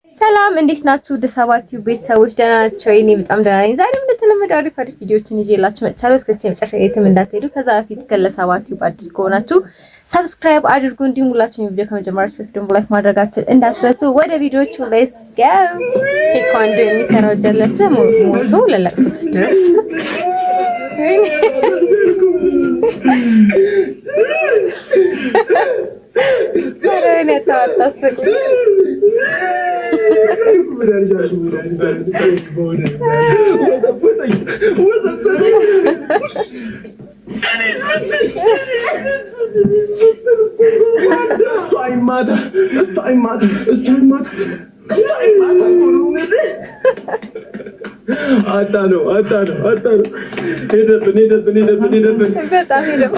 ሰላም እንዴት ናችሁ? ደሳባቲው ቤተሰቦች ደህና ናቸው? እኔ በጣም ደህና ነኝ። ዛሬም እንደተለመደው አሪፍ ቪዲዮዎችን ይዤላችሁ መጥቻለሁ። እስከዚህ መጨረሻ የትም እንዳትሄዱ። ከዛ በፊት ከለሳባቲው አዲስ ከሆናችሁ ሰብስክራይብ አድርጉ። እንዲሁም ሁላችሁም ቪዲዮ ከመጀመራችሁ በፊት ደግሞ ላይክ ማድረጋችሁን እንዳትረሱ። ወደ ቪዲዮቹ ሌትስ ጎ። ቴኳንዶ የሚሰራው ጀለሰ ሞቶ ለለቅሶስ ድረስ አረኔ ታጣስኩ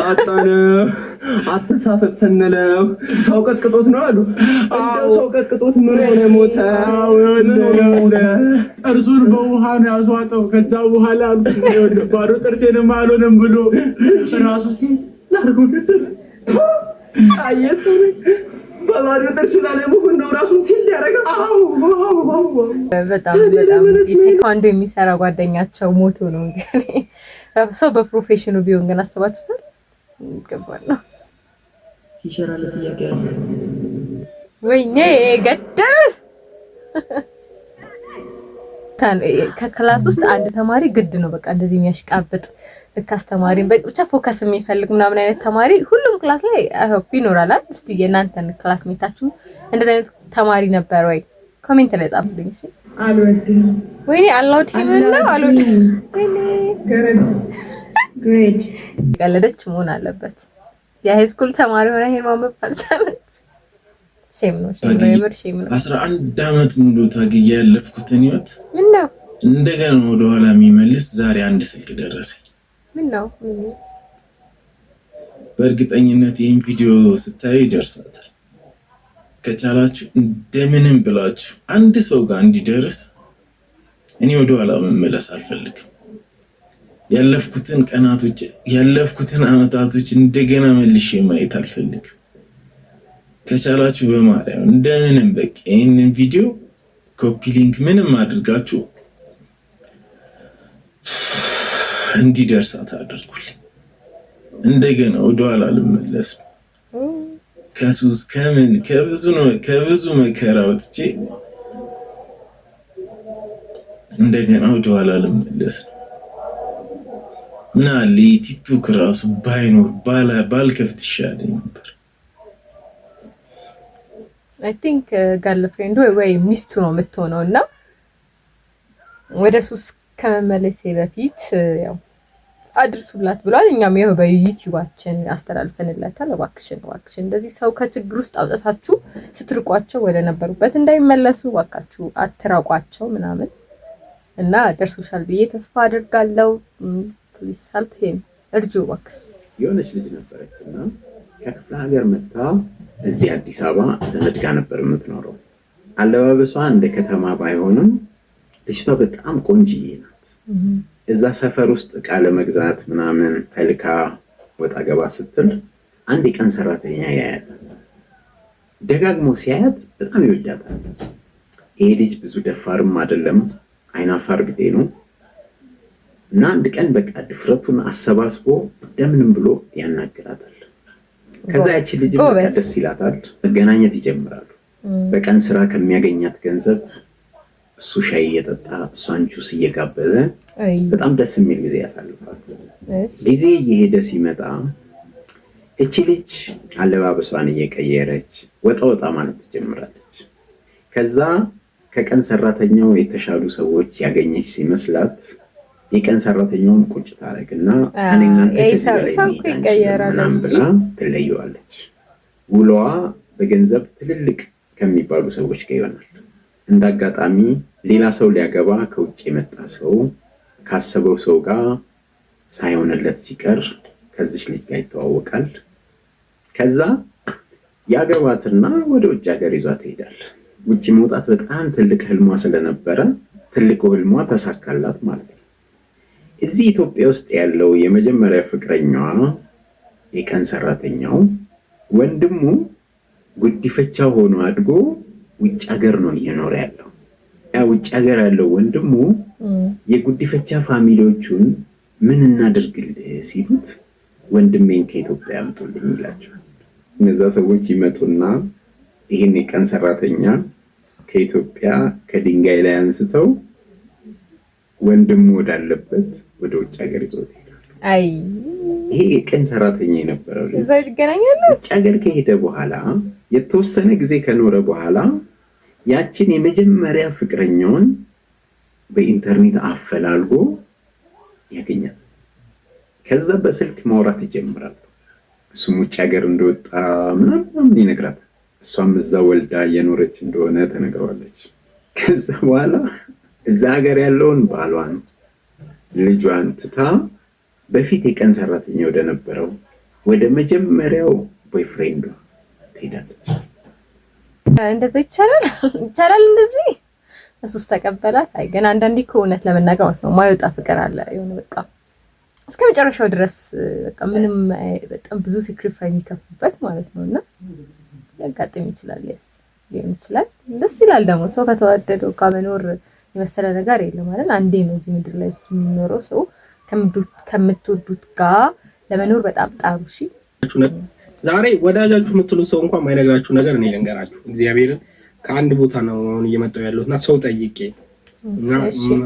አጣነው አትሳፈጥ ስንለው ሰው ቀጥቅጦት ነው አሉ። እንደው ሰው ቀጥቅጦት ምን ሆነ ሞተ? ጥርሱን በውሃ ነው ያስዋጠው። ከዛ በኋላ ባዶ ጥርሴንም አልሆነም ብሎ ራሱ ሲል ላርጎ ገደለ። አየሰው ባባዶ ጥርሱ ላይ መሆን ነው ራሱን ሲል ያረጋው። በጣም ቴኳንዶ የሚሰራ ጓደኛቸው ሞቶ ነው እንግዲህ ሰው በፕሮፌሽኑ ቢሆን ግን አስባችሁታል? ይገባል ነው ይሸራል ጥያቄ ወይኔ ገደሉት። ከክላስ ውስጥ አንድ ተማሪ ግድ ነው በቃ እንደዚህ የሚያሽቃብጥ ልክ አስተማሪን ብቻ ፎከስ የሚፈልግ ምናምን አይነት ተማሪ ሁሉም ክላስ ላይ አይሆፕ ይኖራል። እስቲ የእናንተን ክላስ ሜታችሁ እንደዚህ አይነት ተማሪ ነበር ወይ? ኮሜንት ላይ ጻፉልኝ። እሺ አልወድም ወይኔ አልወድም ነው አልወድም ወይኔ ግሬድ ቀለደች መሆን አለበት። የሃይ ስኩል ተማሪ ሆነ ይሄን ማንበብ አልቻለች። ሼም ነው የምር ሼም ነው። 11 አመት ሙሉ ታግዬ ያለፍኩትን ህይወት ምን ነው እንደገና ወደ ኋላ የሚመልስ ዛሬ አንድ ስልክ ደረሰኝ። ምን ነው በእርግጠኝነት ይሄን ቪዲዮ ስታዩ ይደርሳታል። ከቻላችሁ እንደምንም ብላችሁ አንድ ሰው ጋር እንዲደርስ እኔ ወደ ኋላ መመለስ አልፈልግም። ያለፍኩትን ቀናቶች ያለፍኩትን አመታቶች እንደገና መልሼ ማየት አልፈልግም። ከቻላችሁ በማርያም እንደምንም በቃ ይሄንን ቪዲዮ ኮፒ ሊንክ ምንም አድርጋችሁ እንዲደርሳት አድርጉልኝ። እንደገና ወደኋላ ልመለስ ከሱስ ከብዙ መከራ ወጥቼ እንደገና ወደኋላ ልመለስ። ምን አለ ቲክቶክ ራሱ ባይኖር ባልከፍት ይሻለኝ ነበር። አይ ቲንክ ጋርልፍሬንድ ወይ ሚስቱ ነው የምትሆነው እና ወደ ሱስ ከመመለሴ በፊት ያው አድርሱላት ብሏል። እኛም ይሄው በዩቲዩባችን አስተላልፈንላታል። እባክሽን እንደዚህ ሰው ከችግር ውስጥ አውጣታችሁ ስትርቋቸው ወደ ነበሩበት እንዳይመለሱ እባካችሁ አትራቋቸው ምናምን እና ደርሶሻል ብዬ ተስፋ አድርጋለሁ። ፕሊስ ሄልፕ ሂም እርጁ እባክሽ። የሆነች ልጅ ነበረችና ከክፍለ ሀገር መጣ እዚህ አዲስ አበባ ዘመድ ጋር ነበር የምትኖረው። አለባበሷ እንደ ከተማ ባይሆንም ልጅቷ በጣም ቆንጂዬ ናት። እዛ ሰፈር ውስጥ ዕቃ ለመግዛት ምናምን ተልካ ወጣ ገባ ስትል አንድ የቀን ሰራተኛ ያያታል። ደጋግሞ ሲያያት በጣም ይወዳታል። ይሄ ልጅ ብዙ ደፋርም አይደለም፣ አይናፋር ግዴ ነው እና አንድ ቀን በቃ ድፍረቱን አሰባስቦ እንደምንም ብሎ ያናግራታል። ከዛ ያቺ ልጅ በቃ ደስ ይላታል። መገናኘት ይጀምራሉ። በቀን ስራ ከሚያገኛት ገንዘብ እሱ ሻይ እየጠጣ እሷን ጁስ እየጋበዘ በጣም ደስ የሚል ጊዜ ያሳልፋል። ጊዜ እየሄደ ሲመጣ እቺ ልጅ አለባበሷን እየቀየረች ወጣ ማለት ትጀምራለች። ከዛ ከቀን ሰራተኛው የተሻሉ ሰዎች ያገኘች ሲመስላት የቀን ሰራተኛውን ቁጭ ታረግና እኔና ሰው ይቀየራል ብላ ትለየዋለች። ውሎዋ በገንዘብ ትልልቅ ከሚባሉ ሰዎች ጋር ይሆናል። እንዳጋጣሚ ሌላ ሰው ሊያገባ ከውጭ የመጣ ሰው ካሰበው ሰው ጋር ሳይሆንለት ሲቀር ከዚህ ልጅ ጋር ይተዋወቃል። ከዛ ያገባትና ወደ ውጭ ሀገር ይዟት ይሄዳል። ውጭ መውጣት በጣም ትልቅ ህልሟ ስለነበረ ትልቁ ህልሟ ተሳካላት ማለት ነው። እዚህ ኢትዮጵያ ውስጥ ያለው የመጀመሪያ ፍቅረኛዋ የቀን ሰራተኛው ወንድሙ ጉዲፈቻ ሆኖ አድጎ ውጭ ሀገር ነው እየኖረ ያለው። ያ ውጭ ሀገር ያለው ወንድሙ የጉዲፈቻ ፋሚሊዎቹን ምን እናደርግልህ ሲሉት ወንድሜን ከኢትዮጵያ ያምጡልኝ ይላቸዋል። እነዛ ሰዎች ይመጡና ይሄን የቀን ሰራተኛ ከኢትዮጵያ ከድንጋይ ላይ አንስተው ወንድሙ ወዳለበት ወደ ውጭ ሀገር ይዞት ይሄዳል። አይ ይሄ የቀን ሰራተኛ የነበረው ልጅ እዛ ይገናኛል። ውጭ ሀገር ከሄደ በኋላ የተወሰነ ጊዜ ከኖረ በኋላ ያችን የመጀመሪያ ፍቅረኛውን በኢንተርኔት አፈላልጎ ያገኛል። ከዛ በስልክ ማውራት ይጀምራል። እሱም ውጭ ሀገር እንደወጣ ምናምን ይነግራታል። እሷም እዛ ወልዳ እየኖረች እንደሆነ ተነግረዋለች። ከዛ በኋላ እዛ ሀገር ያለውን ባሏን ልጇን ትታ በፊት የቀን ሰራተኛ ወደ ነበረው ወደ መጀመሪያው ቦይፍሬንዱ ትሄዳለች። እንደዛ ይቻላል እንደዚህ እሱስ ተቀበላት። አይ ግን አንዳንዴ ከእውነት ለመናገር ማለት ነው ማይወጣ ፍቅር አለ የሆነ በቃ እስከ መጨረሻው ድረስ በቃ ምንም በጣም ብዙ ሳክሪፋይ የሚከፍሉበት ማለት ነውና ያጋጥም ይችላል። ሊሆን ይችላል። ደስ ይላል ደግሞ ሰው ከተዋደደው ከመኖር የመሰለ ነገር የለም ማለት አንዴ ነው እዚህ ምድር ላይ የሚኖረው። ሰው ከምትወዱት ጋር ለመኖር በጣም ጣሩ። እሺ ዛሬ ወዳጃችሁ የምትሉት ሰው እንኳን ማይነግራችሁ ነገር እኔ ልንገራችሁ። እግዚአብሔርን ከአንድ ቦታ ነው አሁን እየመጣሁ ያለሁትና ሰው ጠይቄ እና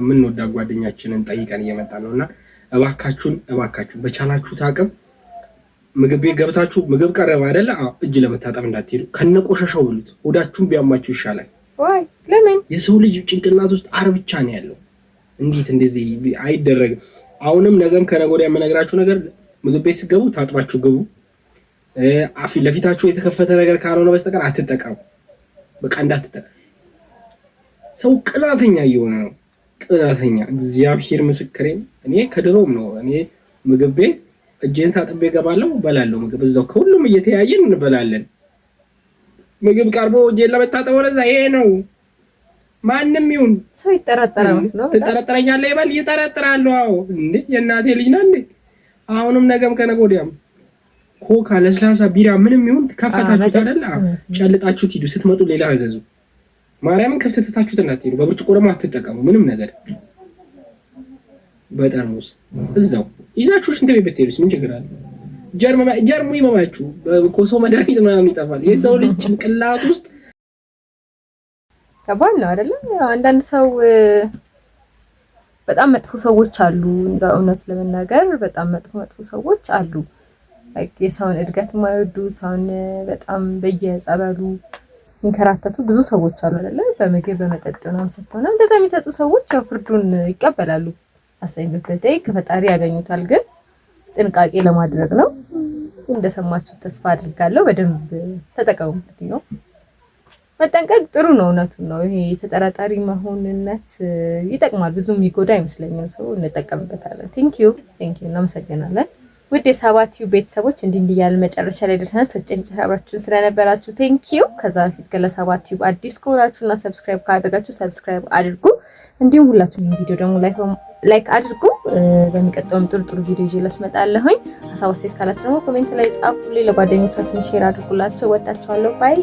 ምን ወዳ ጓደኛችንን ጠይቀን እየመጣ ነውና እባካችሁን በቻላችሁት አቅም ምግብ ቤት ገብታችሁ ምግብ ቀረበ አይደለ? እጅ ለመታጠብ እንዳትሄዱ፣ ከነቆሻሻው ብሉት። ሆዳችሁን ቢያማችሁ ይሻላል። ወይ ለምን? የሰው ልጅ ጭንቅላት ውስጥ አር ብቻ ነው ያለው። እንዴት እንደዚህ አይደረግም። አሁንም ነገም ከነገ ወዲያ የምነግራችሁ ነገር ምግብ ቤት ስትገቡ ታጥባችሁ ግቡ። ለፊታችሁ የተከፈተ ነገር ካልሆነ በስተቀር አትጠቀሙ። በቃ እንዳትጠቀሙ። ሰው ቅናተኛ እየሆነ ነው። ቅናተኛ እግዚአብሔር ምስክሬ። እኔ ከድሮም ነው እኔ ምግብ ቤት እጄን ታጥቤ እገባለሁ፣ እበላለሁ። ምግብ እዛው ከሁሉም እየተያየን እንበላለን። ምግብ ቀርቦ እጄን ለመታጠብ ወደዛ ይሄ ነው። ማንንም ይሁን ሰው ይጠራጠራል መስሎ ትጠረጥረኛለህ ይባል ይጠራጥራሉ። አዎ እንዴ የእናቴ ልጅ ነህ እንዴ? አሁንም ነገም ከነገ ወዲያም ኮካ፣ ለስላሳ፣ ቢራ ምንም ይሁን ከፈታችሁት አይደል? ጨልጣችሁት ሂዱ። ስትመጡ ሌላ አዘዙ። ማርያምን ከፍተታችሁት እንዳትሄዱ። በብርጭቆ ደግሞ አትጠቀሙ ምንም ነገር። በጠርሙስ እዛው ይዛችሁ ሽንት ቤት ብትሄዱስ ምን ችግር አለ? ጀርሙ ይመማችሁ። በኮሶ መድኃኒት ምናምን ይጠፋል። የሰው ልጅ ጭንቅላት ውስጥ ከባድ ነው አይደለም? አንዳንድ ሰው በጣም መጥፎ ሰዎች አሉ። እንደ እውነት ለመናገር በጣም መጥፎ ሰዎች አሉ። የሰውን እድገት የማይወዱ ሰውን በጣም በየጸበሉ የሚንከራተቱ ብዙ ሰዎች አሉ አይደለ? በምግብ በመጠጥ ምናምን ስትሆነ እንደዛ የሚሰጡ ሰዎች ያው ፍርዱን ይቀበላሉ። አሳይንበተይ ከፈጣሪ ያገኙታል። ግን ጥንቃቄ ለማድረግ ነው። እንደሰማችሁ ተስፋ አድርጋለሁ። በደንብ ተጠቀሙበት ነው። መጠንቀቅ ጥሩ ነው። እውነቱን ነው። ይሄ ተጠራጣሪ መሆንነት ይጠቅማል። ብዙም ይጎዳ አይመስለኝም። ሰው እንጠቀምበታለን። ቴንኪዩ እናመሰግናለን። ውድ የሳባቲው ቤተሰቦች እንዲህ ያለ መጨረሻ ላይ ደርሰናል። ሰጭንጭ አብራችሁን ስለነበራችሁ ቴንኪዩ። ከዛ በፊት ለሳባቲው አዲስ ከሆናችሁና ሰብስክራይብ ካደረጋችሁ ሰብስክራይብ አድርጉ። እንዲሁም ሁላችሁም ቪዲዮ ደግሞ ላይክ አድርጉ። በሚቀጥለውም ጥሩ ቪዲዮ ይዤላችሁ እመጣለሁኝ። ሀሳብ አስተያየት ካላችሁ ደግሞ ኮሜንት ላይ ጻፉልኝ። ለጓደኞቻችሁ ሼር አድርጉላቸው። ወዳችኋለሁ። ባይ